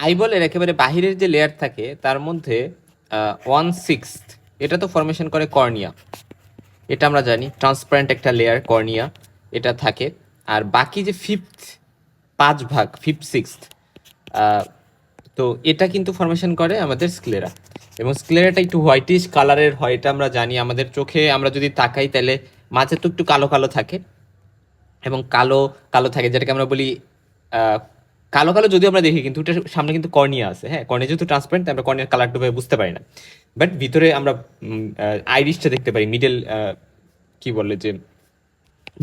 আইবলের একেবারে বাহিরের যে লেয়ার থাকে তার মধ্যে 1/6 এটা তো ফর্মেশন করে কর্নিয়া, এটা আমরা জানি ট্রান্সপারেন্ট একটা লেয়ার কর্নিয়া এটা থাকে। আর বাকি যে 5 ভাগ 5/6 তো এটা কিন্তু ফর্মেশন করে আমাদের স্ক্লেরা, এবং স্ক্লেরাটা একটু হোয়াইটিশ কালারের হয়, এটা আমরা জানি। আমাদের চোখে আমরা যদি তাকাই তাহলে মাঝে তো একটু কালো কালো থাকে, এবং কালো কালো থাকে যেটাকে আমরা বলি কালো কালো যদিও আমরা দেখি, কিন্তু ওটার সামনে কিন্তু কর্নিয়া আছে। হ্যাঁ, কর্নিয়া যেহেতু ট্রান্সপারেন্ট আমরা কর্নিয়ার কালারটা বুঝতে পারি না, বাট ভিতরে আমরা আইরিশটা দেখতে পারি, কি বলে যে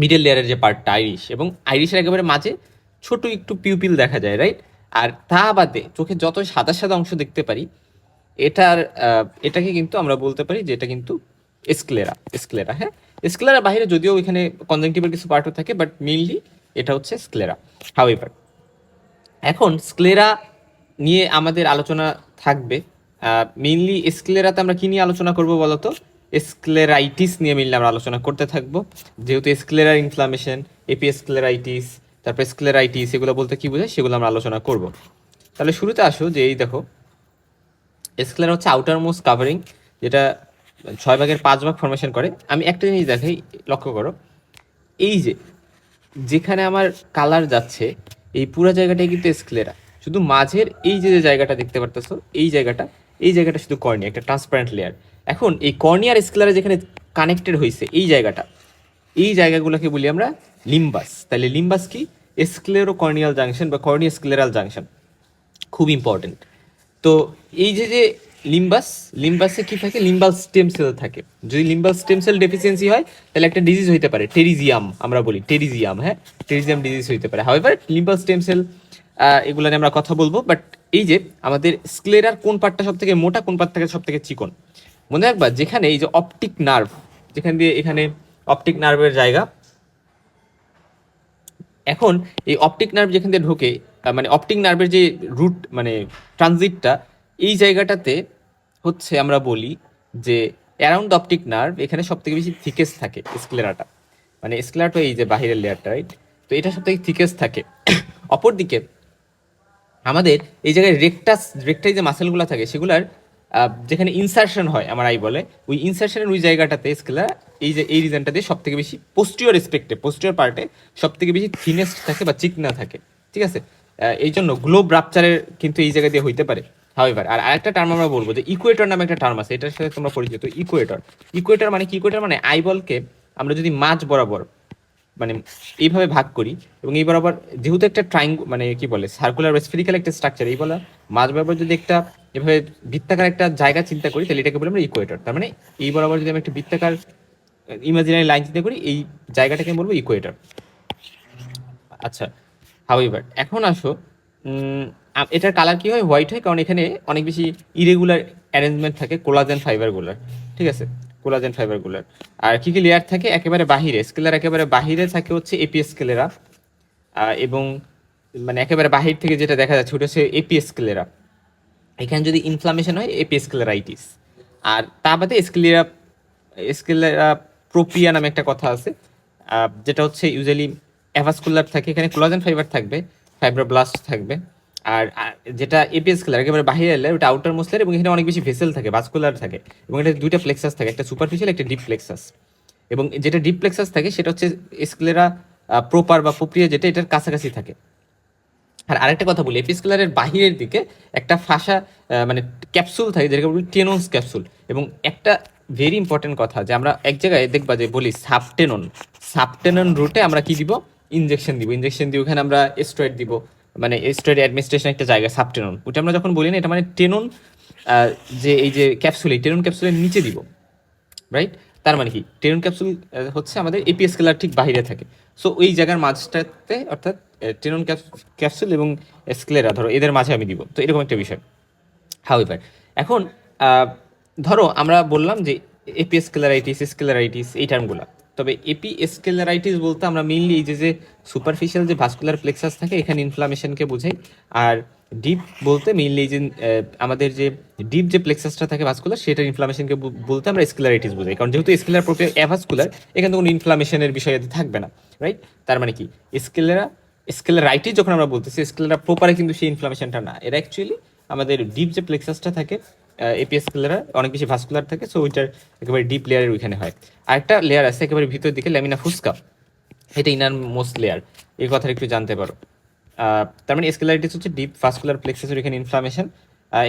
মিডল লেয়ারের যে পার্টটা আইরিশ, এবং আইরিশের একেবারে মাঝে ছোট একটু পিউপিল দেখা যায়, রাইট? আর তা বাদে চোখে যত সাদা সাদা অংশ দেখতে পারি এটাকে কিন্তু আমরা বলতে পারি যে এটা কিন্তু স্ক্লেরা। হ্যাঁ, স্ক্লেরা বাইরে যদিও এখানে কনজাংটিভের কিছু পার্টও থাকে, বাট মেইনলি এটা হচ্ছে স্ক্লেরা। হাউএভার এখন স্ক্লেরা নিয়ে আমাদের আলোচনা থাকবে। মেইনলি স্ক্লেরাতে আমরা কি নিয়ে আলোচনা করব বলতো? স্ক্লেরাইটিস নিয়ে মেইনলি আমরা আলোচনা করতে থাকবো, যেহেতু স্ক্লেরার ইনফ্লামেশন, এপিস্ক্লেরাইটিস, তারপর স্ক্লেরাইটিস, এগুলো বলতে কি বোঝায় সেগুলো আমরা আলোচনা করব। তাহলে শুরুতে আসো যে এই দেখো, স্ক্লেরা হচ্ছে আউটার মোস্ট কাভারিং, যেটা 6 ভাগের 5 ভাগ ফর্মেশন করে। আমি একটা জিনিস দেখাই, লক্ষ্য করো, এই যে যেখানে আমার কালার যাচ্ছে এই পুরো জায়গাটাই কিন্তু স্ক্লেরা, শুধু মাঝের এই যে জায়গাটা দেখতে পারতেছো, এই জায়গাটা শুধু কর্নিয়া, একটা ট্রান্সপারেন্ট লেয়ার। এখন এই কর্নিয়ার স্ক্লেরা যেখানে কানেক্টেড হয়েছে এই জায়গাগুলোকে বলি আমরা লিম্বাস। তাহলে লিম্বাস কি? স্ক্লেরো কর্নিয়াল জাংশন বা কর্নিয়া স্ক্লেরাল জাংশন, খুব ইম্পর্টেন্ট। তো এই যে লিম্বাসে কি থাকে? লিম্বাল স্টেম সেল থাকে। যদি লিম্বাল স্টেম সেল ডেফিসিয়েন্সি হয় তাহলে একটা ডিজিজ হইতে পারে, টেরিজিয়াম আমরা বলি, টেরিজিয়াম। হ্যাঁ, টেরিজিয়াম ডিজিজ হইতে পারে। হাউএভার লিম্বাল স্টেম সেল এগুলো নিয়ে আমরা কথা বলবো। বাট এই যে আমাদের স্ক্লেরার কোন পার্টটা সব থেকে মোটা, কোন পার্ট থেকে সব থেকে চিকন, মনে রাখবা যেখানে এই যে অপটিক নার্ভ, যেখান দিয়ে এখানে অপটিক নার্ভের জায়গা। এখন এই অপটিক নার্ভ যেখান দিয়ে ঢোকে, মানে অপটিক নার্ভের যে রুট মানে ট্রানজিটটা, এই জায়গাটাতে হচ্ছে আমরা বলি যে অ্যারাউন্ড অপটিক নার্ভ এখানে সব থেকে বেশি থিকেস্ট থাকে স্ক্লেরাটা, মানে স্ক্লেরাটা এই যে বাহিরের লেয়ারটা, রাইট? তো এটা সব থেকে থিকেস্ট থাকে। অপরদিকে আমাদের এই জায়গায় রেকটাই যে মাসেলগুলো থাকে সেগুলার যেখানে ইনসারশন হয় আমার আই বলে, ওই ইনসারশনের ওই জায়গাটাতে স্কেলার এই যে এই রিজনটাতে সব থেকে বেশি পোস্টিওর পার্টে সব থেকে বেশি থিনেস্ট থাকে বা চিকনা থাকে। ঠিক আছে, এই জন্য গ্লোব রাপচারের কিন্তু এই জায়গা দিয়ে হইতে পারে। হাউএভার আর আরেকটা টার্ম আমরা বলবো যে ইকুয়েটর নামে একটা টার্ম আছে, এটার সাথে তোমরা পরিচিত। ইকুয়েটর মানে কি? ইকুয়েটর মানে আইবলকে আমরা যদি মাঝ বরাবর মানে এইভাবে ভাগ করি, এবং এই বরাবর যেহেতু একটা মানে কি বলে সার্কুলার বা স্ফেরিক্যাল একটা স্ট্রাকচার, এই বলা মাঝ বরাবর যদি একটা এভাবে বৃত্তাকার একটা জায়গা চিন্তা করি তাহলে এটাকে বলি আমরা ইকুয়েটর। তার মানে এই বরাবর যদি আমি একটা বৃত্তাকার ইমাজিনারি লাইন চিন্তা করি, এই জায়গাটাকে বলবো ইকুয়েটর। আচ্ছা, হাউএভার এখন আসো, এটার কালার কি হয়? হোয়াইট হয়, কারণ এখানে অনেক বেশি ইরেগুলার অ্যারেঞ্জমেন্ট থাকে কোলাজেন ফাইবারগুলোর। ঠিক আছে, কোলাজেন ফাইবারগুলোর। আর কি কি লেয়ার থাকে একেবারে বাহিরে? স্কেলার একেবারে বাহিরে থাকে হচ্ছে এপিস্কেলেরা, এবং মানে একেবারে বাহির থেকে যেটা দেখা যাচ্ছে ওটা হচ্ছে এপিস্কেলেরা। এখানে যদি ইনফ্লামেশন হয় এপিস্কেলেরাইটিস। আর তা বাদে স্কেলেরা প্রোপিয়া নামে একটা কথা আছে, যেটা হচ্ছে ইউজুয়ালি অ্যাভাসকুলার থাকে, এখানে কোলাজেন ফাইবার থাকবে, ফাইব্রোব্লাস্ট থাকবে। আর যেটা এপিস্কেলার একেবারে বাহিরে এলে ওটা আউটার মোস্ট লেয়ার, এবং এখানে অনেক বেশি ভেসেল থাকে, ভাস্কুলার থাকে, এবং এটা দুইটা প্লেক্সাস থাকে, একটা সুপারফিশিয়াল একটা ডিপ প্লেক্সাস। এবং যেটা ডিপ প্লেক্সাস থাকে সেটা হচ্ছে স্ক্লেরা প্রপার বা প্রক্রিয়া, যেটা এটার কাছাকাছি থাকে। আর আরেকটা কথা বলি, এপিস্কেলারের বাহিরের দিকে একটা ফাঁসা মানে ক্যাপসুল থাকে, যেটাকে বলি টেনন্স ক্যাপসুল। এবং একটা ভেরি ইম্পর্টেন্ট কথা, যে আমরা এক জায়গায় দেখবা যে বলি সাবটেনন রুটে আমরা কি দিব? ইনজেকশন দিয়ে ওখানে আমরা স্টেরয়েড দিব, মানে স্টেরয়েড অ্যাডমিনিস্ট্রেশন একটা জায়গা সাবটেনন, ওটা আমরা যখন বলি না, এটা মানে টেনন যে এই যে ক্যাপসুল, এই টেনন ক্যাপসুলের নিচে দিব, রাইট? তার মানে কি? টেনন ক্যাপসুল হচ্ছে আমাদের এপিস্কেলার ঠিক বাহিরে থাকে। সো ওই জায়গার মাঝটাতে, অর্থাৎ টেনন ক্যাপসুল এবং স্ক্লেরা ধরো এদের মাঝে আমি দিব, তো এরকম একটা বিষয়। হাউএভার এখন ধরো আমরা বললাম যে স্ক্লেরাইটিস এই টার্মগুলো, তবে স্ক্লেরাইটিস বলতে আমরা মেইনলি এই যে সুপারফিশিয়াল যে ভাস্কুলার প্লেক্সাস থাকে এখানে ইনফ্লামেশনকে বোঝাই। আর ডিপ বলতে মেইনলি এই যে আমাদের যে ডিপ যে প্লেক্সাসটা থাকে ভাস্কুলার, সেটার ইনফ্লামেশনকে বলতে আমরা স্ক্লেরাইটিস বোঝাই, কারণ যেহেতু স্ক্লেরার প্রক্রিয়া অ্যাভাস্কুলার, এখানে তো কোনো ইনফ্লামেশনের বিষয় থাকবে না, রাইট? তার মানে কি? স্ক্লেরা স্কেলেরাইটিস যখন আমরা বলতেছি, স্কেলেরা প্রপারে কিন্তু সেই ইনফ্লামেশনটা না, এরা অ্যাকচুয়ালি আমাদের ডিপ যে প্লেক্সাসটা থাকে, এপিএস স্কেলেরা অনেক বেশি ভাস্কুলার থাকে, সো ওইটার একেবারে ডিপ লেয়ারের ওইখানে হয়। আরেকটা লেয়ার আছে একেবারে ভিতর দিকে, ল্যামিনা ফুসকা, এটা ইনার মোস্ট লেয়ার, এই কথাটা একটু জানতে পারো। তার মানে স্কেলারিটিস হচ্ছে ডিপ ভাস্কুলার প্লেক্সাসের এখানে ইনফ্লামেশন।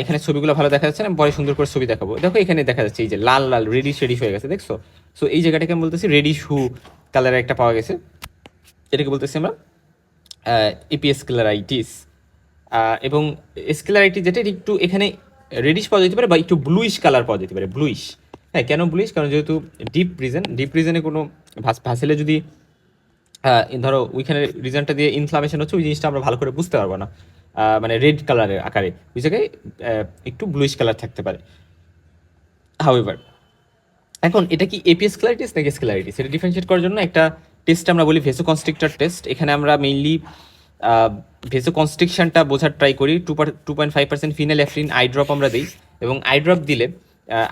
এখানে ছবিগুলো ভালো দেখা যাচ্ছে না, পরে সুন্দর করে ছবি দেখাবো। দেখো এখানে দেখা যাচ্ছে এই যে লাল লাল রেডিশ রেডিশ হয়ে গেছে, দেখছো? সো এই জায়গাটাকে আমি বলতেছি রেডিশ হু কালারের একটা পাওয়া গেছে, এটাকে বলতেছি আমরা এপিএস স্ক্লেরাইটিস। এবং স্ক্লেরাইটিস যেটা এটা একটু এখানে রেডিশ পাওয়া যেতে পারে বা একটু ব্লুইশ কালার পাওয়া যেতে পারে, ব্লুইশ। হ্যাঁ, কেন ব্লুইশ? কারণ যেহেতু ডিপ রিজনে কোনো ভাসেলে যদি ধরো ওইখানে রিজনটা দিয়ে ইনফ্লামেশন হচ্ছে, ওই জিনিসটা আমরা ভালো করে বুঝতে পারবো না, মানে রেড কালারের আকারে, ওই জায়গায় একটু ব্লুইশ কালার থাকতে পারে। হাউএভার, এখন এটা কি এপিএস স্ক্লেরাইটিস নাকি স্ক্লেরাইটিস, এটা ডিফারেন্সিয়েট করার জন্য একটা টেস্ট আমরা বলি ভেসোকনস্ট্রিক্টর টেস্ট। এখানে আমরা মেইনলি ভেসোকনস্ট্রিকশনটা বোঝার ট্রাই করি। 2.5% ফিনাইলএফ্রিন আই ড্রপ আমরা দিই, এবং আই ড্রপ দিলে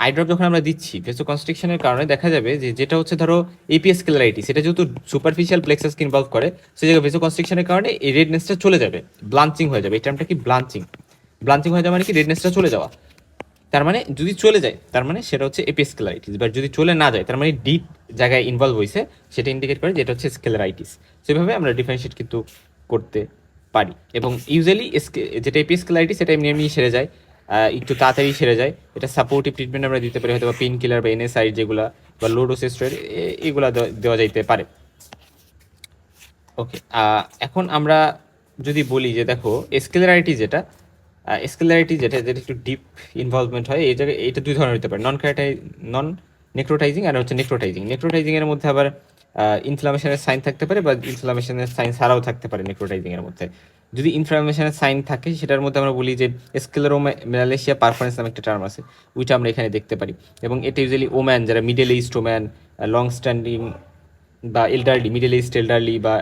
আই ড্রপ যখন আমরা দিচ্ছি ভেসোকনস্ট্রিকশনের কারণে দেখা যাবে যে যেটা হচ্ছে ধরো এপিএস স্ক্লেরাইটিস, এটা যেহেতু সুপারফিশিয়াল প্লেক্সাসকে ইনভলভ করে, সেই জায়গায় ভেসোকনস্ট্রিকশনের কারণে এই রেডনেসটা চলে যাবে, ব্লাঞ্চিং হয়ে যাবে। এই টার্মটা কি ব্লাঞ্চিং? ব্লাঞ্চিং হয়ে যাওয়া মানে কি রেডনেসটা চলে যাওয়া। তার মানে যদি চলে যায় তার মানে সেটা হচ্ছে এপিএস স্ক্লেরাইটিস, বাট যদি চলে না যায় তার মানে ডিপ জায়গায় ইনভলভ হয়েছে, সেটা ইন্ডিকেট করে যে এটা হচ্ছে স্ক্লেরাইটিস। সেভাবে আমরা ডিফারেন্সিয়েট কিন্তু করতে পারি। এবং ইউজুয়ালি যেটা এপিএস স্ক্লেরাইটিস সেটা এমনি এমনি সেরে যায়, একটু তাড়াতাড়ি সেরে যায়। এটা সাপোর্টিভ ট্রিটমেন্ট আমরা দিতে পারি, হয়তো বা পেন কিলার বা এনএসআই যেগুলো, বা লো ডোসেজ স্টেরয়েড, এগুলা দেওয়া যাইতে পারে। ওকে, এখন আমরা যদি বলি যে দেখো স্ক্লেরাইটিস যেটা, স্কেলারিটি যেটা যেটা একটু ডিপ ইনভলভমেন্ট হয়, এই জায়গায় এটা দুই ধরনের হতে পারে, নন নেক্রোটাইজিং আর হচ্ছে নেক্রোটাইজিং। নেক্রোটাইজিং এর মধ্যে আবার ইনফ্লামেশনের সাইন থাকতে পারে, বা ইনফ্লামেশনের সাইন ছাড়াও থাকতে পারে নেক্রোটাইজিং এর মধ্যে। যদি ইনফ্লামেশনের সাইন থাকে সেটার মধ্যে আমরা বলি যে স্ক্লেরোম্যালাইসিয়া পারফরেন্স নামে একটা টার্ম আছে, ওইটা আমরা এখানে দেখতে পারি। এবং এটা ইউজুয়ালি ওম্যান, যারা middle east woman, long standing বা এল্ডারলি, মিডল ইস্ট এল্ডারলি বা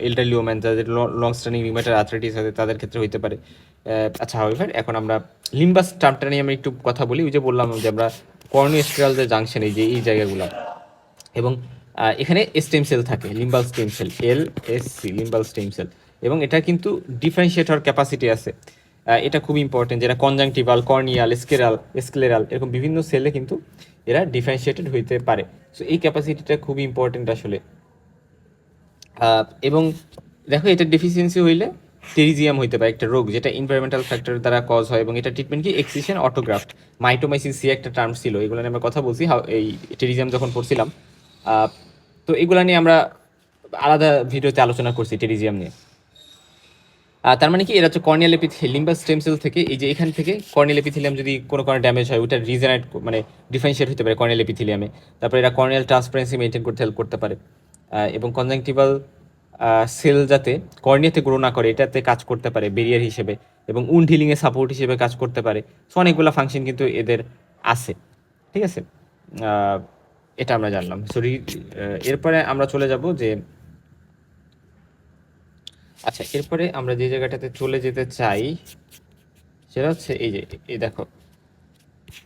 এল্ডারলি ওম্যান, যাদের লং স্ট্যান্ডিং রিউমেটয়েড আর্থ্রাইটিস আছে, তাদের ক্ষেত্রে হতে পারে। আচ্ছা, হাউএভার এখন আমরা লিম্বাস টার্মটা নিয়ে আমরা একটু কথা বলি। ওই যে বললাম যে আমরা কর্নিওস্টেরাল যে জাংশন, এই যে এই জায়গাগুলো, এবং এখানে স্টেম সেল থাকে, limbal stem cell, LSC, limbal stem cell, এবং এটা কিন্তু ডিফারেন্সিয়েট হওয়ার ক্যাপাসিটি আছে। এটা খুব ইম্পর্টেন্ট, যেটা কনজাংটিভাল, কর্নিয়াল, স্ক্লেরাল, এরকম বিভিন্ন সেলে কিন্তু এরা ডিফারেন্সিয়েটেড হইতে পারে। সো এই ক্যাপাসিটিটা খুব ইম্পর্টেন্ট আসলে। এবং দেখো এটা ডেফিসিয়েন্সি হইলে টেরিজিয়াম হইতে পারে একটা রোগ, যেটা এনভায়রনমেন্টাল ফ্যাক্টর দ্বারা কজ হয়, এবং এটা ট্রিটমেন্ট কি এক্সিশন অটোগ্রাফট, মাইটোমাইসিস সি একটা টার্ম ছিল, এগুলো নিয়ে আমরা কথা বলছি এই টেরিজিয়াম যখন পড়ছিলাম। তো এগুলো নিয়ে আমরা আলাদা ভিডিওতে আলোচনা করছি টেরিজিয়াম নিয়ে। তার মানে কি এরা হচ্ছে কর্নিয়াল লিম্বাস স্টেম সেল থেকে, এই যে এখান থেকে কর্নিয়াল এপিথেলিয়াম যদি কোনো কারণে ড্যামেজ হয়, ওটা রিজেনারেট মানে ডিফারেন্সিয়েট হতে পারে কর্নিয়াল এপিথেলিয়ামে। তারপরে এরা কর্নিয়াল ট্রান্সপারেন্সি মেনটেন করতে হেল্প করতে পারে, এবং কনজাংটিভাল সেল যাতে কর্নিয়াতে গ্রো না করে এটাতে কাজ করতে পারে ব্যারিয়ার হিসেবে, এবং উন্ড হিলিংয়ে সাপোর্ট হিসেবে কাজ করতে পারে। সো অনেকগুলো ফাংশন কিন্তু এদের আছে, ঠিক আছে? এটা আমরা জানলাম। সরি, এরপরে আমরা চলে যাব যে, আচ্ছা এরপরে আমরা যে জায়গাটাতে চলে যেতে চাই সেটা হচ্ছে এই যে, এই দেখো,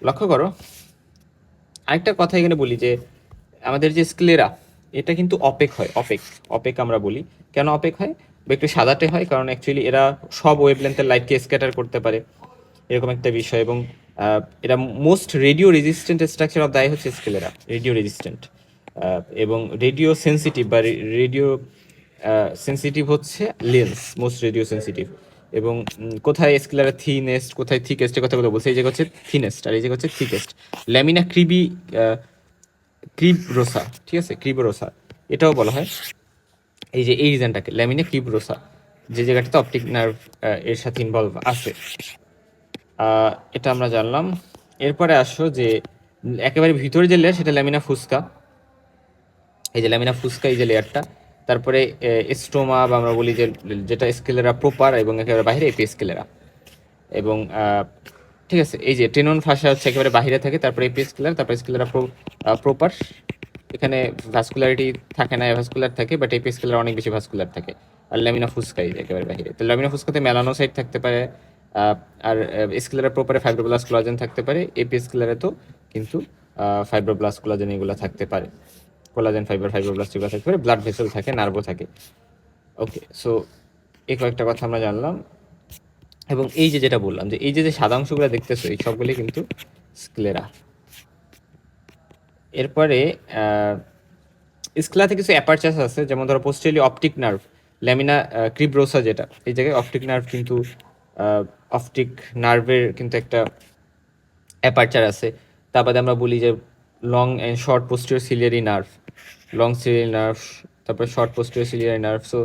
লক্ষ্য করো আরেকটা কথা এখানে বলি যে আমাদের যে স্ক্লেরা, এটা কিন্তু অপেক হয়, অপেক আমরা বলি। কেন অপেক হয় বা একটু সাদাটে হয়? কারণ অ্যাকচুয়ালি এরা সব ওয়েভলেন্থের লাইটকে স্ক্যাটার করতে পারে, এরকম একটা বিষয়। এবং এরা most radio resistant structure of দায় হচ্ছে স্ক্লেরা, রেডিও রেজিস্ট্যান্ট, এবং রেডিও সেন্সিটিভ বা রেডিও সেন্সিটিভ হচ্ছে লেন্স, মোস্ট রেডিও সেন্সিটিভ। এবং কোথায় স্কেলার থিনেস্ট, কোথায় থিকেস্ট, কথা কথা বলছে, এই জায়গা হচ্ছে থিনেস্ট আর এই জায়গা হচ্ছে থিকেস্ট। ল্যামিনা ক্রিবরোসা, ঠিক আছে, ক্রিবরোসা এটাও বলা হয়। এই যে এই রিজনটাকে ল্যামিনা ক্রিবরোসা, যে জায়গাটাতে অপটিক নার্ভ এর সাথে ইনভলভ আছে, এটা আমরা জানলাম। এরপরে আসো যে একেবারে ভিতরে যে লেয়ার সেটা ল্যামিনা ফুসকা, এই যে ল্যামিনা ফুসকা, এই যে লেয়ারটা। তারপরে স্টোমা বা আমরা বলি যে যেটা স্কেলেরা প্রপার, এবং একেবারে বাইরে এপি স্কেলেরা। এবং ঠিক আছে, এই যে টেনন ফাসা হচ্ছে একেবারে বাইরে থাকে, তারপরে এপি স্কেলার, তারপরে স্কেলেরা প্রপার, এখানে ভাস্কুলারিটি থাকে না, ভাস্কুলার থাকে, বাট এপি স্কেলার অনেক বেশি ভাস্কুলার থাকে। আর ল্যামিনা ফুসকাই একেবারে বাইরে। তো ল্যামিনা ফুসকাতে মেলানোসাইট থাকতে পারে, আর স্কেলেরা প্রপারে ফাইব্রোব্লাস্ট কোলাজেন থাকতে পারে, এপি স্কেলারে তো কিন্তু ফাইব্রোব্লাস্ট কোলাজেন এগুলো থাকতে পারে, কোলাজেন ফাইব্রোব্লাস্ট এগুলো থাকতে পারে, ব্লাড ভেসেল থাকে, নার্ভও থাকে। ওকে, সো এই কয়েকটা কথা আমরা জানলাম। এবং এই যে যেটা বললাম যে এই যে সাদা অংশগুলো দেখতেছো এই সবগুলি কিন্তু স্ক্লেরা। এরপরে স্ক্লেরাতে কিছু অ্যাপারচার্স আছে, যেমন ধরো পোস্টেরিয়র অপটিক নার্ভ, ল্যামিনা ক্রিব্রোসা, যেটা এই জায়গায় অপটিক নার্ভ কিন্তু অপটিক নার্ভের কিন্তু একটা অ্যাপারচার আছে। তার বাদে আমরা বলি যে long and short posterior ciliary nerve, long ciliary nerve, তারপরে short posterior ciliary nerve, so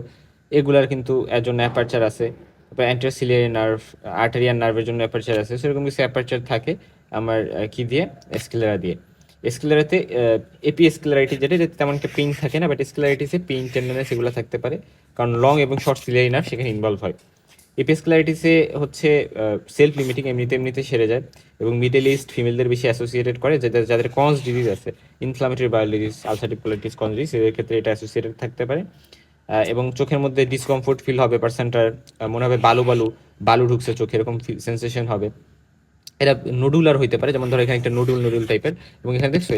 এগুলার কিন্তু এর জন্য অ্যাপারচার আছে। তারপরে অ্যান্টেরিয়র সিলিয়ারি নার্ভ, আর্টেরিয়াল নার্ভের জন্য অ্যাপারচার আছে। সেরকম কিছু অ্যাপারচার থাকে আমার কি দিয়ে, স্ক্লেরা দিয়ে। স্ক্লেরাতে এপি স্ক্লেরাইটিস যেটা, যেটা তেমন একটা পেইন থাকে না, বাট স্ক্লেরাইটিসে পেইন, টেন্ডারনেস এগুলো থাকতে পারে, কারণ লং এবং শর্ট সিলিয়ারি নার্ভ সেখানে ইনভলভ হয়। এপিস্ক্লারাইটিসে হচ্ছে সেলফ লিমিটিং, এমনিতে সেরে যায়, এবং মিডল ইস্ট ফিমেলদের বেশি অ্যাসোসিয়েটেড করে, যাদের যাদের কনস ডিজিজ আছে, inflammatory bowel disease, ulcerative colitis, Crohn's disease, এদের ক্ষেত্রে এটা অ্যাসোসিয়েটেড থাকতে পারে। এবং চোখের মধ্যে ডিসকমফোর্ট ফিল হবে, পার্সনটার মনে হবে বালু বালু বালু ঢুকছে চোখে, এরকম সেন্সেশন হবে। এটা নোডুলার হইতে পারে, যেমন ধরো এখানে একটা নোডুল টাইপের, এবং এখানে দেখছো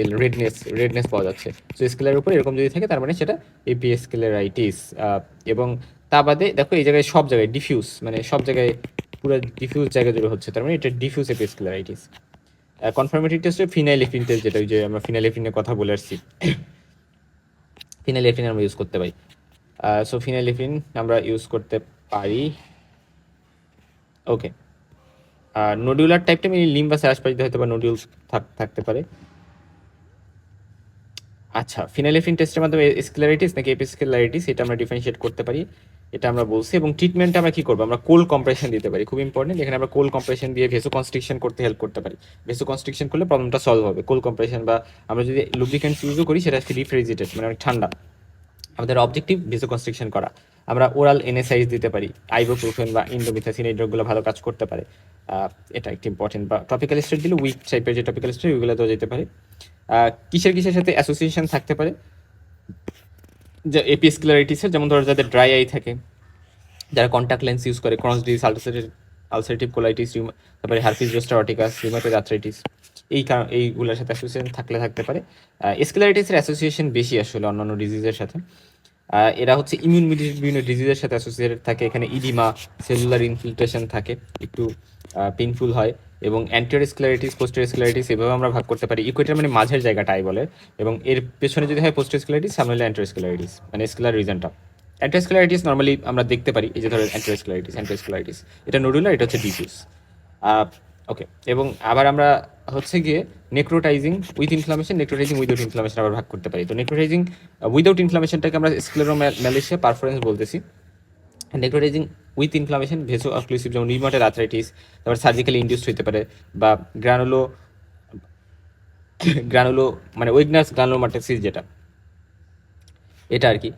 রেডনেস পাওয়া যাচ্ছে। সো স্কেলের উপর এরকম যদি থাকে তার মানে সেটা এপিস্ক্লেরাইটিস। এবং তা বাদে দেখো এই জায়গায় সব জায়গায় ডিফিউজ, মানে সব জায়গায় পুরো ডিফিউজ জায়গা জুড়ে হচ্ছে, তার মানে এটা ডিফিউজ এপিস্ক্লেরাইটিস। কনফার্মেটরি টেস্টে ফিনাইলেফ্রিন টেস্ট, যেটা ওই যে আমরা ফিনাইলেফ্রিনের কথা বলে আসছি, ফিনাইলেফ্রিন আমরা ইউজ করতে পারি। সো ফিনাইলেফ্রিন আমরা ইউজ করতে পারি। ওকে, আর নোডুলার টাইপটা মানে লিম্ব বা স্যারাসপাইতে হয়তো বা নোডিউল থাকতে পারে। আচ্ছা, ফিনাইলেফ্রিন টেস্টের মাধ্যমে স্ক্লেরাইটিস নাকি এপিস্ক্লেরাইটিস এটা আমরা ডিফারেন্সিয়েট করতে পারি, এটা আমরা বলছি। এবং ট্রিটমেন্টে আমরা কি করবো, আমরা কোল্ড কম্প্রেশন দিতে পারি, খুব ইম্পর্টেন্ট। এখানে আমরা কোল্ড কম্প্রেশন দিয়ে ভেসো কনস্ট্রিকশন করতে হেল্প করতে পারি। ভেসো কনস্ট্রিকশন করলে প্রবলেমটা সলভ হবে। কোল্ড কম্প্রেশন, বা আমরা যদি লুব্রিকেন্টস ইউজও করি সেটা রিফ্রিজারেটেড, মানে অনেক ঠান্ডা, আমাদের অবজেক্টিভ ভেসো কনস্ট্রিকশন করা। আমরা ওরাল এনএসআইস দিতে পারি, আইবোপ্রোফেন বা ইন্ডোমিথাসিন, এই ড্রাগগুলো ভালো কাজ করতে পারে, এটা একটি ইম্পর্টেন্ট। বা টপিক্যাল স্টেট দিলে উইক টাইপের যে টপিক্যাল স্টেট ওইগুলো দেওয়া যেতে পারে। কিসের সাথে অ্যাসোসিয়েশন থাকতে পারে, যে এপিস্ক্লেরাইটিসের, যেমন ধরো যাদের ড্রাই আই থাকে, যারা কন্ট্যাক্ট লেন্স ইউজ করে, ক্রস ডিজিজ, আলসারেটিভ কোলাইটিস, তারপরে হারপিস জোস্টার অটিকাস, রিউমাটয়েড আর্থ্রাইটিস, এইগুলোর সাথে অ্যাসোসিয়েশন থাকতে পারে। স্ক্লেরাইটিসের অ্যাসোসিয়েশন বেশি আসলে অন্যান্য ডিজিজের সাথে। এরা হচ্ছে ইমিউন বিভিন্ন ডিজিজের সাথে অ্যাসোসিয়েটেড থাকে। এখানে ইডিমা, সেলুলার ইনফিল্ট্রেশন থাকে, একটু পেইনফুল হয়। এবং অ্যান্টিরিয়র স্ক্লেরাইটিস, পোস্টেরিয়র স্ক্লেরাইটিস এভাবে আমরা ভাগ করতে পারি। ইকুয়েটার মানে মাঝের জায়গাটা আই বলে, এবং এর পেছনে যদি হয় পোস্টেরিয়র স্ক্লেরাইটিস, সামনে হলে অ্যান্টিরিয়র স্ক্লেরাইটিস, মানে স্কেলার রিজনটা। অ্যান্টিস্ক্লেরাইটিস নর্মালি আমরা দেখতে পারি, এই যে ধরো অ্যান্টিস্ক্লেরাইটিস, এটা নোডুলার, এটা হচ্ছে ডিফিউজ। ওকে, এবং আবার আমরা হচ্ছে গিয়ে necrotising with inflammation, necrotising without inflammation আবার ভাগ করতে পারি। তো নেক্রোটাইজিং উইদাউট ইনফ্লামেশনটাকে আমরা স্ক্লেরোম্যালেশিয়া পারফরেন্স বলতেছি। নেক্রোটাইজিং উইথ ইনফ্লামেশন ভেসো অক্লুসিভ, যেমন রিউমাটয়েড আর্থ্রাইটিস, তারপর সার্জিক্যালি ইনডিউসড হতে পারে, বা গ্রানুলো মানে উইগনাস গ্রানুলোমাটোসিস, যেটা এটা আর কি,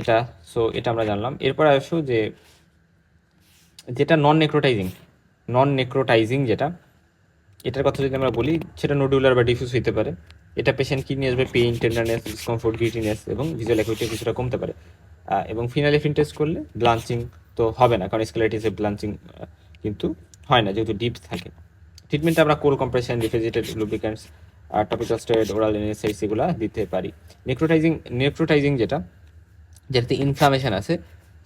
এটা। সো এটা আমরা জানলাম। এরপর আসো যে যেটা নন নেক্রোটাইজিং যেটা, এটার কথা যদি আমরা বলি, সেটা নোডুলার বা ডিফিউজ হতে পারে। এটা পেশেন্ট কি নিয়ে আসবে, পেইন, টেন্ডারনেস, ডিসকমফোর্ট, গিটিনেস, এবং ভিজুয়াল অ্যাকুইটি কিছুটা কমতে পারে। এবং ফিনাইলেফ্রিন টেস্ট করলে ব্লাঞ্চিং তো হবে না, কারণ স্ক্লেরাইটিসে ব্লাঞ্চিং কিন্তু হয় না, যেহেতু ডিপ থাকে। ট্রিটমেন্টে আমরা cold compression, refrigerated lubricants, topical steroid, oral NSAIDs এগুলো দিতে পারি। নেক্রোটাইজিং যেটাতে ইনফ্লামেশন আছে,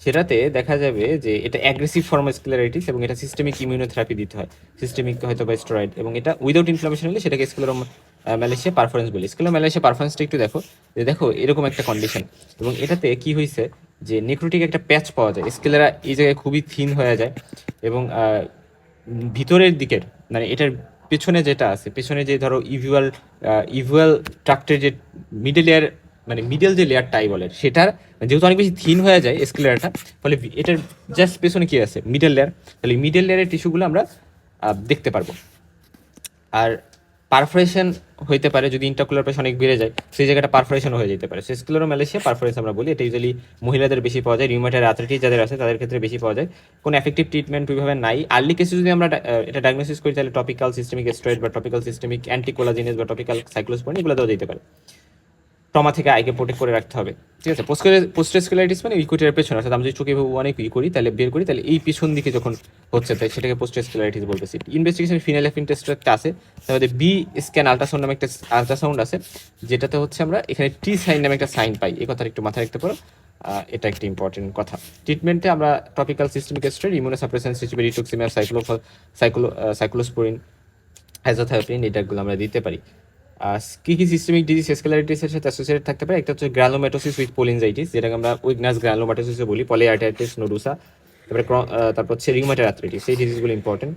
সেটাতে দেখা যাবে যে এটা অ্যাগ্রেসিভ ফর্ম অফ স্ক্লেরাইটিস, এবং এটা সিস্টেমিক ইমিউনোথেরাপি দিতে হয়, সিস্টেমিক হয়তো বা স্টেরয়েড। এবং এটা উইদাউট ইনফ্লামেশন হলে সেটাকে ম্যালেশিয়া পারফরেন্স বলি। ম্যালেশিয়া পারফরেন্সটা একটু দেখো, যে দেখো এরকম একটা কন্ডিশন, এবং এটাতে কি হয়েছে যে নেক্রোটিক একটা প্যাচ পাওয়া যায়, স্কেলেরা এই জায়গায় খুবই থিন হয়ে যায়, এবং ভিতরের দিকের মানে এটার পেছনে যেটা আছে, পেছনে যে ধরো ইভুয়াল ট্রাক্টের যে মিডল লেয়ার, মানে মিডল যে লেয়ারটাই বলে, সেটার যেহেতু অনেক বেশি থিন হয়ে যায় স্ক্লেরাটা, ফলে এটার জাস্ট পেছনে কি আছে, মিডল লেয়ার, তাহলে মিডল লেয়ারের টিস্যুগুলো আমরা দেখতে পারবো। আর পারফোরেশন হইতে পারে যদি ইন্টারকুলার প্রেশার অনেক বেড়ে যায়, সেই জায়গাটা পারফোরেশন হয়ে যেতে পারে। স্ক্লেরোম্যালেশিয়া পারফোরেশন আমরা বলি, এটা ইউজুয়ালি মহিলাদের বেশি পাওয়া যায়, রিউমাটয়েড আর্থ্রাইটিস যাদের আছে তাদের ক্ষেত্রে বেশি পাওয়া যায়। কোনো এফেক্টিভ ট্রিটমেন্ট ওইভাবে নাই। আর্লি কেসে যদি আমরা এটা ডায়াগনোসিস করি, তাহলে টপিক্যাল সিস্টেমিক স্টেরয়েড বা টপিক্যাল সিস্টেমিক অ্যান্টিকোলাজিনেস বা টপিক্যাল সাইক্লোস্পোরিন এগুলো দেওয়া যেতে পারে। ট্রমা থেকে আইকে প্রোটেক্ট করে রাখতে হবে, ঠিক আছে। পোস্টেস্কুলাইটিস মানে ইকুইটার পেছনে, অর্থাৎ আমি যদি চোখে অনেক করি, তাহলে বের করি, তাহলে এই পিছন দিকে যখন হচ্ছে, তাই সেটাকে পোস্টেস্কুলাইটিস বলতেছি। ইনভেস্টিগেশন ফিনাইলেফ্রিন টেস্ট একটা আছে, তারপরে বি স্ক্যান আল্ট্রাসাউন্ড নামে একটা আল্ট্রাসাউন্ড আছে, যেটাতে হচ্ছে আমরা এখানে টি সাইন নামে একটা সাইন পাই, এই কথাটা একটু মাথায় রাখতে পারো। এটা একটা ইম্পর্টেন্ট কথা। ট্রিটমেন্টে আমরা টপিক্যাল সিস্টেমিক স্টেরয়েড, ইমিউনোসাপ্রেসেন্ট হিসেবে রিটুক্সিমাব, সাইক্লোস্পোরিন, অ্যাজাথায়োপ্রিন, এটাগুলো আমরা দিতে পারি। কি কি সিস্টেমিক ডিজিজ স্কেলারাইটিসের সাথে অ্যাসোসিয়েটেড থাকতে পারে? একটা হচ্ছে গ্রানুলোম্যাটোসিস উইথ পোলিনজাইটিস, যেটাকে আমরা উইগনাস গ্রানুলোম্যাটোসিসও বলি, পলিআর্টাইটিস নোডুসা, তারপর হচ্ছে রিউমাটয়েড আর্থ্রাইটিস, এই ডিজিজগুলো ইম্পর্টেন্ট।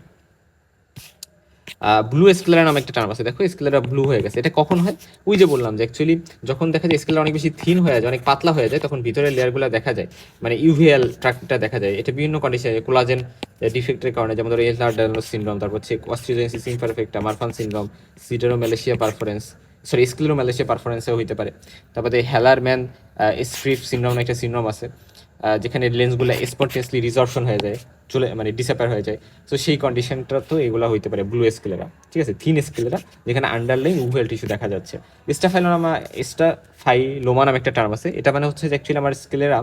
ব্লু স্কেলারা নামে একটা টার্ম আছে, দেখো স্কেলারা ব্লু হয়ে গেছে, এটা কখন হয়? ওই যে বললাম যে অ্যাকচুয়ালি যখন দেখা যায় স্কেলার অনেক বেশি থিন হয়ে যায়, অনেক পাতলা হয়ে যায়, তখন ভিতরের লেয়ারগুলো দেখা যায়, মানে ইউভিএল ট্রাকটা দেখা যায়। এটা বিভিন্ন কন্ডিশনে, কোলাজেন ডিফেক্টের কারণে, যেমন ধরো এলনার-ডায়নোস সিনড্রোম, তারপর হচ্ছে অস্ট্রিওজেনেসিস ইমপারফেক্টা, মারফান সিনড্রোম, সিডারোম্যালেশিয়া পারফরেন্স, স্ক্লেরোম্যালেশিয়া পারফরেন্সেও হইতে পারে। তারপরে হেলারম্যান স্ট্রিপ সিনড্রোম একটা সিনড্রোম আছে, যেখানে লেন্সগুলো স্পন্টেনিয়াসলি রিজর্পশন হয়ে যায়, চলে মানে ডিসঅ্যাপিয়ার হয়ে যায়। তো সেই কন্ডিশনটা তো এগুলো হইতে পারে ব্লু স্কেলেরা, ঠিক আছে, থিন স্কেলেরা, যেখানে আন্ডারলাইন উভেল টিস্যু দেখা যাচ্ছে। স্টাফাইলোমা নামে একটা টার্ম আছে, এটা মানে হচ্ছে যে অ্যাকচুয়ালি আমার স্কেলেরা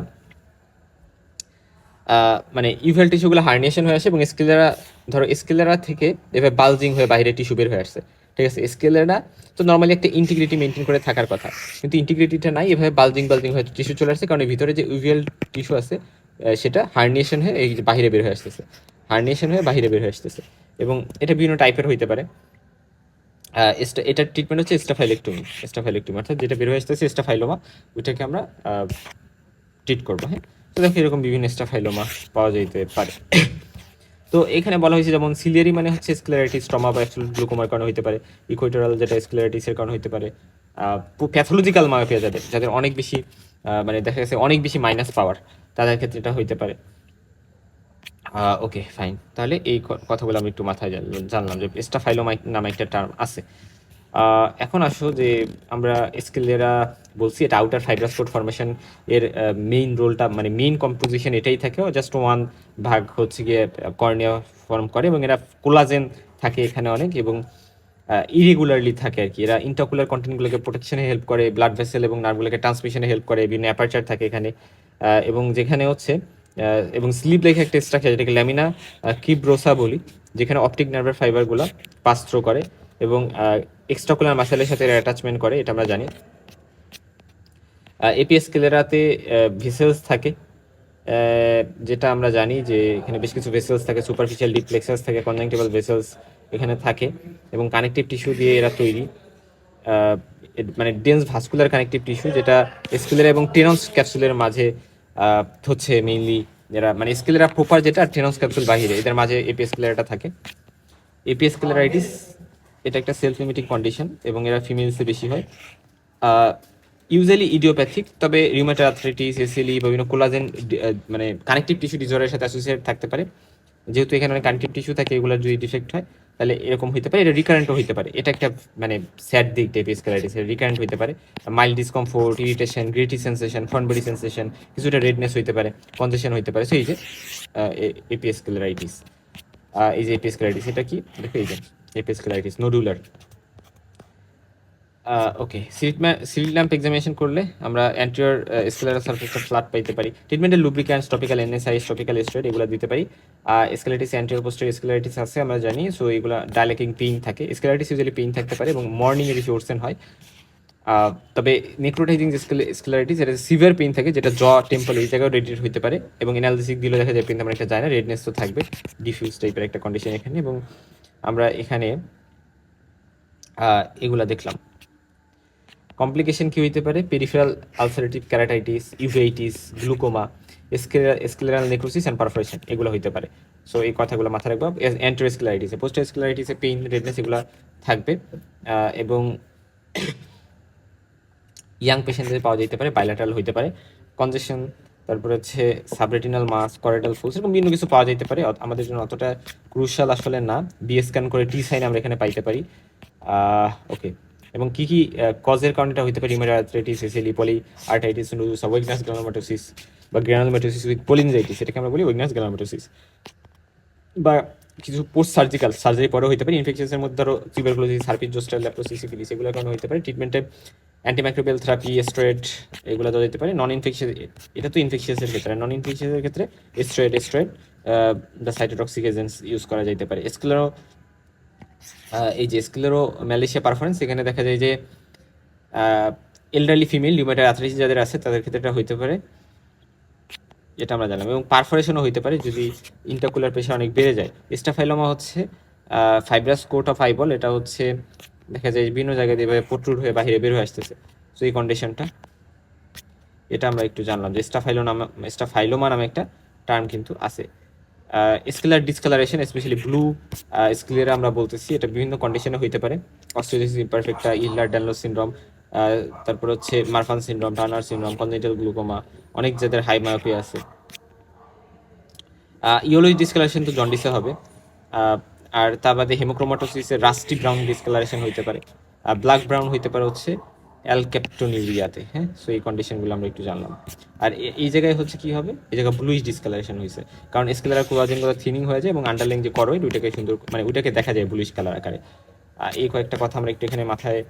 মানে ইউভেল টিস্যুগুলো হার্নিয়েশন হয়ে আসে, এবং স্কেলেরা ধরো স্কেলেরা থেকে এভাবে বালজিং হয়ে বাইরে টিস্যু বের হয়ে আসছে, ঠিক আছে। স্কেলেরা তো নর্মালি একটা ইন্টিগ্রিটি মেনটেন করে থাকার কথা, কিন্তু ইন্টিগ্রিটিটা নাই, এভাবে বালজিং হয়ে টিস্যু চলে আসছে, কারণ এর ভিতরে যে ইউভিএল টিস্যু আছে সেটা হার্নিয়েশন হয়ে এই যে বাইরে বের হয়ে আসতেছে, হার্নিয়েশন হয়ে বাইরে বের হয়ে আসতেছে। এবং এটা বিভিন্ন টাইপের হইতে পারে। এটার ট্রিটমেন্ট হচ্ছে স্টাফাইলেকটমি, অর্থাৎ যেটা বের হয়ে আসতেছে স্টাফাইলোমা, ওইটাকে আমরা ট্রিট করবো। হ্যাঁ, তো দেখো এরকম বিভিন্ন স্টাফাইলোমা পাওয়া যেতে পারে। তো এখানে বলা হয়েছে যেমন সিলিয়ারি মানে হচ্ছে স্ক্লেরাইটিস, ট্রমা বা অ্যাবসোলিউট গ্লুকোমার কারণে হতে পারে, ইকুয়েটোরাল যেটা স্ক্লেরাইটিসের কারণে হতে পারে, প্যাথোলজিক্যাল মায়োপিয়া যাদের অনেক বেশি মানে দেখা গেছে অনেক বেশি মাইনাস পাওয়ার, তাদের ক্ষেত্রে এটা হইতে পারে। ওকে ফাইন, তাহলে এই কথাগুলো আমি একটু মাথায় জানলাম যে স্টাফাইলোমা নামে একটা টার্ম আছে। এখন আসো যে আমরা স্কেলেরা বলছি এটা আউটার ফাইব্রাস কোট ফরমেশন এর মেইন রোলটা, মানে মেইন কম্পোজিশন এটাই থাকে, জাস্ট ওয়ান ভাগ হচ্ছে গিয়ে কর্নিয়া ফর্ম করে, এবং এরা কোলাজেন থাকে এখানে অনেক, এবং ইরেগুলারলি থাকে আর কি। এরা ইন্টারকুলার কন্টেন্টগুলোকে প্রোটেকশনে হেল্প করে, ব্লাড ভেসেল এবং নার্ভগুলোকে ট্রান্সমিশনে হেল্প করে, বিভিন্ন অ্যাপারচার থাকে এখানে, এবং যেখানে হচ্ছে এবং স্লিপ লেখা একটা স্ট্রাকচার যেটাকে ল্যামিনা কিব্রোসা বলি, যেখানে অপটিক নার্ভের ফাইবারগুলো পাস থ্রু করে এবং এক্সট্রাকুলার মাসেলের সাথে অ্যাটাচমেন্ট করে, এটা আমরা জানি। এপিএস স্কেলেরাতে ভেসেলস থাকে, যেটা আমরা জানি যে এখানে বেশ কিছু ভেসেলস থাকে, সুপারফিশিয়াল ডিপ প্লেক্সাস থাকে, কনজাংটিভাল ভেসেলস এখানে থাকে, এবং কানেকটিভ টিস্যু দিয়ে এরা তৈরি, মানে ডেন্স ভাস্কুলার কানেকটিভ টিস্যু, যেটা স্কেলেরা এবং টেনস ক্যাপসুলের মাঝে হচ্ছে মেইনলি, এরা মানে স্কেলেরা প্রপার যেটা, আর টেনস ক্যাপসুল বাহিরে, এদের মাঝে এপিএস স্কেলেরাটা থাকে। এপিএস স্কেলেরাইটিস এটা একটা সেলফ লিমিটিং কন্ডিশন, এবং এরা ফিমেলসে বেশি হয়, ইউজুয়ালি ইডিওপ্যাথিক, তবে রিউমাটয়েড আর্থ্রাইটিস, এসএলই, বিভিন্ন কোলাজেন মানে কানেকটিভ টিস্যু ডিসঅর্ডারের সাথে অ্যাসোসিয়েট থাকতে পারে। যেহেতু এখানে অনেক কানেকটিভ টিস্যু থাকে, এগুলোর যদি ডিফেক্ট হয় তাহলে এরকম হতে পারে। এটা রিকারেন্টও হতে পারে, এটা একটা মানে স্যাড দিক এপিএস স্কেলারাইটিস, রিকারেন্ট হতে পারে। Mild discomfort, irritation, gritty sensation, front body sensation, কিছুটা রেডনেস হতে পারে, কনজেশন হতে পারে। সো এই যে এপিএস স্কেলারাইটিস, এই যে এপিএস স্কেলারাইটিস, এটা কি দেখো, এই যে এপিএস স্কেলারাইটিস নোডুলার। ওকে, সিলিট ল্যাম্প এক্সামিনেশন করলে আমরা অ্যান্টিরিয়র স্কেলারাল সারফেসটা ফ্ল্যাট পাইতে পারি। ট্রিটমেন্টের লুব্রিক্যান্টস, টপিক্যাল এনএসআইএস, টপিক্যাল স্টেরয়েড এগুলো দিতে পারি। স্কেলারাইটিস, অ্যান্টিরিয়র পোস্টেরিয়র স্কেলারাইটিস আছে আমরা জানি, সো এগুলো ডায়ালেকিং পেইন থাকে। স্কেলারাইটিস ইউজুয়ালি পেইন থাকতে পারে, এবং মর্নিংয়ে বেশি ওরসেন হয়। তবে নেক্রোটাইজিং যে স্কেলারাইটিস, এটা সিভিয়ার পেইন থাকে, যেটা জ টেম্পল এই জায়গায় রেডিয়েট হতে পারে, এবং এনালজেসিক দিলে দেখা যায় পেইন তেমন একটা যায় না, রেডনেস তো থাকবে, ডিফিউজ টাইপের একটা কন্ডিশন এখানে। এবং আমরা এখানে এগুলা দেখলাম। কমপ্লিকেশন কি হইতে পারে? Peripheral ulcerative keratitis, uveitis, glaucoma, scleral necrosis and perforation, এগুলো হইতে পারে। সো এই কথাগুলো মাথায় রাখবো। অ্যান্টেরোস্কেলারাইটিসে, পোস্টোস্কেলারাইটিসে পেইন, রেডনেস এগুলো থাকবে, এবং ইয়াং পেশেন্টদের পাওয়া যেতে পারে, বাইল্যাটারাল হইতে পারে, কনজেশন, তারপরে হচ্ছে সাবরেটিনাল মাস, করেটাল ফুলস, এরকম বিভিন্ন কিছু পাওয়া যেতে পারে, আমাদের জন্য অতটা ক্রুশাল আসলে না। বিএস স্ক্যান করে টি সাইন আমরা এখানে পাইতে পারি। ওকে, এবং কি কি কজের কারণে এটা হতে পারে? রিউমাটয়েড আর্থ্রাইটিস, এসএলই, পলি আর্থাইটিস, নোডুসা, ওয়েগনাস গ্রানুলোমাটোসিস বা গ্রানুলোমাটোসিস উইথ পোলিনজাইটিস, এটাকে আমরা বলি ওয়েগনাস গ্রানুলোমাটোসিস, বা কিছু পোস্ট সার্জিক্যাল সার্জারি পরেও হতে পারে। ইনফেকশনের মধ্যে ধরো টিউবারকুলোসিস, হার্পিস জোস্টার, লেপ্টোসিস, সিফিলিস, এগুলোর কারণে হতে পারে। ট্রিটমেন্টে অ্যান্টিমাইক্রোবিয়াল থেরাপি, স্টেরয়েড, এগুলো দেওয়া যেতে পারে। নন ইনফেকশন, এটা তো ইনফেকশিয়াসের ক্ষেত্রে, নন ইনফেকশিয়াসের ক্ষেত্রে steroid the cytotoxic agents use করা যেতে পারে। এই যে স্ক্লেরোম্যালেশিয়া পারফরেন্স, এখানে দেখা যায় যে এলডারলি ফিমেল রিউমাটয়েড আর্থ্রাইটিস যাদের আছে তাদের ক্ষেত্রে এটা হইতে পারে। এটা আমরা জানলাম। এবং পারফোরেশনও হইতে পারে যদি ইন্টারকুলার প্রেশার অনেক বেড়ে যায়। স্টাফাইলোমা হচ্ছে ফাইব্রাস কোট অফ আইবল, এটা হচ্ছে দেখা যায় বিভিন্ন জায়গায় দিয়ে প্রট্রুড হয়ে বাইরে বের হয়ে আসতেছে। সো এই কন্ডিশনটা, এটা আমরা একটু জানলাম যে স্টাফাইলোমা নামে একটা টার্ম কিন্তু আছে। Scalar discolouration, specially blue sclera আমরা বলতেছি, এটা বিভিন্ন কন্ডিশনে হইতে পারে। অস্টিওজেসিস ইমপারফেক্টা, ইহলার ড্যানলোস সিনড্রোম, তারপর হচ্ছে Marfan syndrome, Turner syndrome, congenital glaucoma, অনেক যাদের হাই মায়োপিয়া আছে। ইয়েলোইশ ডিসকালারেশন তো জন্ডিসে হবে। আর তা বাদে হেমোক্রোমাটোসিসের রাস্টি ব্রাউন ডিসকালারেশন হইতে পারে। ব্ল্যাক ব্রাউন হইতে পারে হচ্ছে অ্যালক্যাপটোনিউরিয়াতে। হ্যাঁ, সো এই কন্ডিশনগুলো আমরা একটু জানলাম। আর এই জায়গায় হচ্ছে কি হবে, এই জায়গায় ব্লুইশ ডিসকালারেশন হয়েছে, কারণ স্কেলার কোলাজেনগুলো থিনিং হয়ে যায় এবং আন্ডারলাইং যে করয়েড ওইটাকে সুন্দর মানে ওইটাকে দেখা যায় ব্লুইশ কালার আকারে। এই কয়েকটা কথা আমরা একটু এখানে মাথায়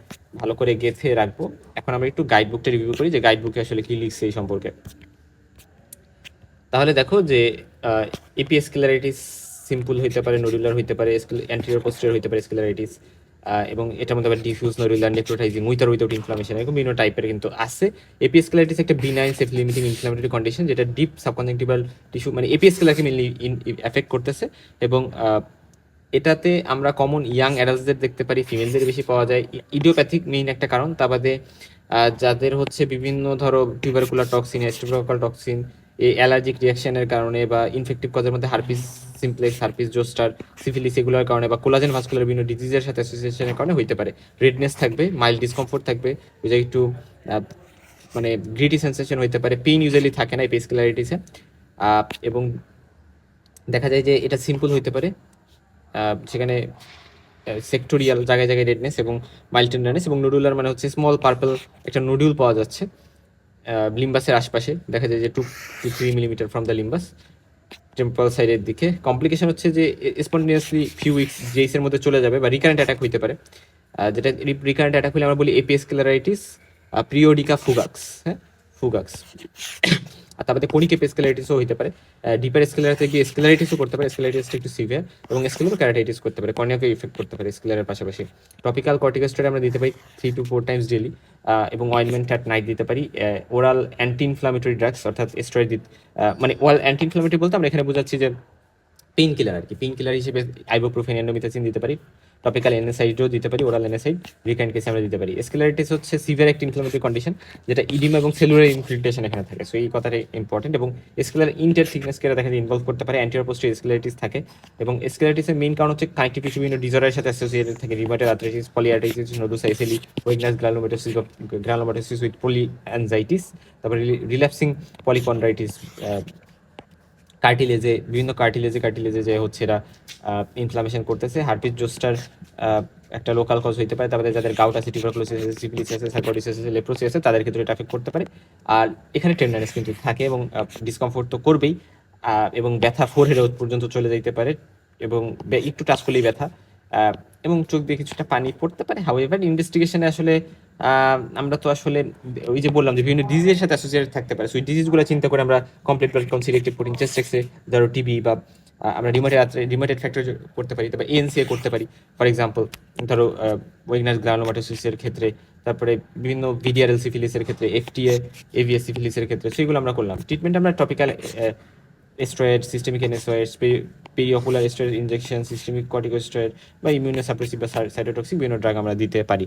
ভালো করে গেঁথে রাখবো। এখন আমরা একটু গাইড বুকটা রিভিউ করি যে গাইড বুকে আসলে কি লিখছে এই সম্পর্কে। তাহলে দেখো যে এপি স্কেলারাইটিস সিম্পল হইতে পারে, নডুলার হইতে পারে, অ্যান্টেরিয়র পোস্টেরিয়র হইতে পারে স্কেলারাইটিস, এবং এটার মধ্যে আবার diffuse nodular, necrotizing with or without inflammation, এরকম বিভিন্ন টাইপের কিন্তু আছে। এপি স্কেলারাইটিস একটা benign self limiting inflammatory condition যেটা ডিপ সাবকনজাংটিভাল টিস্যু মানে এপি স্কেলারকে মেনলি এফেক্ট করতেছে। এবং এটাতে আমরা কমন ইয়াং অ্যাডাল্টসদের দেখতে পারি, ফিমেলদের বেশি পাওয়া যায়। ইডিওপ্যাথিক মেইন একটা কারণ, তা বাদে যাদের হচ্ছে বিভিন্ন ধরো টিউবারকুলার টক্সিন, স্ট্রেপ্টোককাল টক্সিন, এই অ্যালার্জিক রিয়াকশনের কারণে বা ইনফেক্টিভ কজের মধ্যে herpes simplex, herpes zoster, syphilis এগুলোর কারণে বা কোলাজেন ভাস্কুলার বিভিন্ন ডিজিজের সাথে অ্যাসোসিয়েশনের কারণে হইতে পারে। রেডনেস থাকবে, মাইল্ড ডিসকমফোর্ট থাকবে, ওই যে একটু মানে গ্রিটি সেন্সেশন হইতে পারে। পেইন ইউজুয়ালি থাকে না এই পেসকুলারিটিসে। এবং দেখা যায় যে এটা সিম্পল হইতে পারে, সেখানে সেক্টোরিয়াল জায়গায় জায়গায় রেডনেস এবং মাইল্ড টেন্ডারনেস, এবং নুডুলার মানে হচ্ছে স্মল পার্পল একটা নুডুল পাওয়া যাচ্ছে লিম্বাসের আশপাশে, দেখা যায় যে 2 to 3 millimetre from the লিম্বাস temporal সাইডের দিকে। কমপ্লিকেশন হচ্ছে যে স্পন্টেনিয়াসলি ফিউ উইকস জেইসের মধ্যে চলে যাবে বা রিকারেন্ট অ্যাটাক হইতে পারে। যেটা রিকারেন্ট অ্যাটাক হলে আমরা বলি এপিস্কেলারাইটিস পিরিয়ডিকা ফুগাক্স। হ্যাঁ, ফুগাক্স। আর তারপরে কোনিক এপিস্কেলারাইটিসও হইতে পারে। ডিপার স্কেলারিতে গিয়ে স্কেলারাইটিসও করতে পারে, স্কেলারাইটিসটা একটু সিভিয়ার, এবং স্কেলার ক্যারাটাইটিস করতে পারে, কর্নিয়াকে ইফেক্ট করতে পারে স্কেলারের পাশাপাশি। টপিক্যাল কর্টিকোস্টেরয়েড আমরা দিতে পারি 3 to 4 টাইমস ডেলি, এবং অয়েনমেন্ট অ্যাট নাইট দিতে পারি। ওরাল অ্যান্টি ইনফ্লামেটরি ড্রাগস অর্থাৎ স্টেরয়েড মানে ওরাল অ্যান্টি ইনফ্লামেটরি বলতে আমরা এখানে বোঝাচ্ছি যে পেইন কিলার আর কি। পেইন কিলার হিসেবে আইবুপ্রোফেন, এন্ডোমিথাসিন দিতে পারি, টপিক্যাল এনএসআইডও দিতে পারি, ওরাল এনএসআইড রিকারেন্ট কেসে আমরা দিতে পারি। স্কেলারাইটিস হচ্ছে সিভিয়ার একটা ইনফ্লামেটরি কন্ডিশন যেটা ইডিমা এবং সেলুলার ইনফিল্ট্রেশন এখানে থাকে, সো এই কথাটা ইম্পর্টেন্ট। এবং স্কেলার ইন্টার থিকনেসকে দেখা যায় ইনভলভ করতে পারে, অ্যান্টিরিয়র পোস্টেরিয়র স্কেলারাইটিস থাকে। এবং স্কেলারাইটিসের মেইন কারণ হচ্ছে কানেক্টিভ টিস্যু বিভিন্ন ডিসঅর্ডারের সাথে অ্যাসোসিয়েটেড থাকে, রিউমাটয়েড আর্থ্রাইটিস, পলিআর্থ্রাইটিস, নোডোসাইসেলি, ওয়েগনাস গ্রানুলোমাটোসিস উইথ পলিঅ্যানজাইটিস, তারপরে রিল্যাপসিং পলিকন্ড্রাইটিস, কার্টিলেজে বিভিন্ন কার্টিলেজে যে হচ্ছে এরা ইনফ্লামেশন করতেছে। হারপিস জোস্টার একটা লোকাল কজ হইতে পারে। তারপরে যাদের গাউট আছে, টিউবারকুলোসিস আছে, সিফিলিস আছে, সাইকোডিসিস আছে, লেপ্রোসি আছে, তাদের ক্ষেত্রে এটা এফেক্ট করতে পারে। আর এখানে টেন্ডারনেস কিন্তু থাকে এবং ডিসকমফোর্ট তো করবেই, এবং ব্যথা ফোরহেড পর্যন্ত চলে যেতে পারে, এবং একটু টাচ করলেই ব্যথা, এবং চোখ দিয়ে কিছুটা পানি পড়তে পারে। হাউএভার ইনভেস্টিগেশনে আসলে আমরা তো আসলে ওই যে বললাম যে বিভিন্ন ডিজিজের সাথে অ্যাসোসিয়েটেড থাকতে পারে, সো ওই ডিজিজগুলো চিন্তা করে আমরা complete blood count, selective protein, chest X-ray, ধরো টিবি, বা আমরা রিউমাটয়েড ফ্যাক্টর করতে পারি, তারপর এএনসিএ করতে পারি ফর এক্সাম্পল, ধরো ওয়েগনাস গ্রানুলোমাটোসিসের ক্ষেত্রে, তারপরে বিভিন্ন ভিডিআরএল সিফিলিসের ক্ষেত্রে, এফটিএ এভিএস সিফিলিসের ক্ষেত্রে, সেগুলো আমরা করলাম। ট্রিটমেন্ট আমরা topical steroid, systemic NSAID, periocular steroid injection, systemic corticosteroid বা ইমিউনোসাপ্রেসিভ বা সাইটোটক্সিক বিভিন্ন ড্রাগ আমরা দিতে পারি।